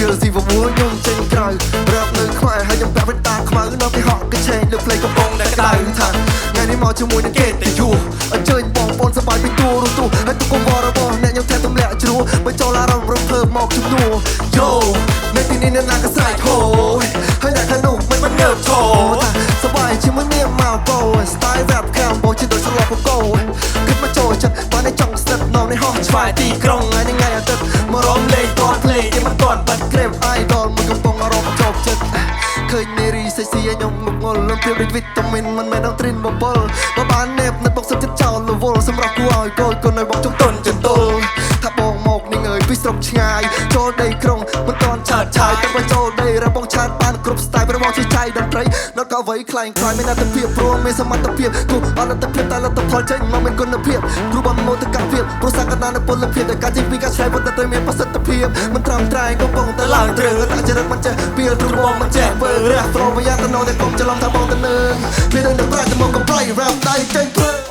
Chill si vào múa nhung trên trời rap nơi khoai hay nhầm bẹp với ta khmau nó cái họ cái chain được playกับbong ដែលក្តៅថាថ្ងៃនេះមកជាមួយនឹងគេតែយូរអញ្ជើញបងប្អូនសប្បាយពីទូរទស្សន៍ហើយទុកកង្វល់របស់អ្នកខ្ញុំថែទម្លាក់ជ្រួបើចូលអារម្មណ៍រំភើបមកជំនួស Yo នៅទីនេះអ្នកណាក៏ស្រែកហូហើយអ្នកខាងនោះមិនងើបឈរសប្បាយជាមួយនាមមកបោ Style rap ខាងបងជាដូចស្លាប់កោគិតមកចូលចិត្តបានតែចង់ស្និទ្ធនៅในห้องឆ្វាយទីក្រុងហើយថ្ងៃអាទិត្យមករំលេងតនភ្លេងតែមិនតន់បាត់ក្រេប idol មួយកំពុងអារម្មណ៍ជាប់ចិត្តឃើញនារីសេស៊ីខ្ញុំងងល់លំព្រាបដូចវីតាមីនមិនមែនអត់ត្រិនបបលបើបានណេបនៅបុកសុខចិត្តចោលរវល់សម្រាប់គួរឲ្យកូនកូនឲ្យបងជំទន់ចន្ទល់ថាបងមកនាងអើយពីស្រុកឆ្ងាយចូលដីក្រុងមិនតន់ឆាតឆាយតែបើចូលដីរបងឆាតបានគ្រប់ style របស់ជាចៃតន្ត្រីដល់ក៏អ្វីខ្លាំងខ្លាយមានអត្តភាពព្រមមានសមត្ថភាពគូអត្តភាពតែលទ្ធផលចេញមកមានគុណភាពគ្រូបានមោទកភាពព្រោះសក្តានុពលភាពតែការជិះពីការឆ្លៃប៉ុន្តែត្រូវមានប្រសិទ្ធភាពមិនត្រឹមត្រូវកំពុងតែឡើងត្រឹងតែចរិតមិនចេះពីគ្រូបងមិនចេះបើរះប្រវត្តិទៅនៅតែកុំច្រឡំថាបងទៅនឹងមាននឹងប្រាច់ទៅមកកំ play rap ដៃចេញព្រឹ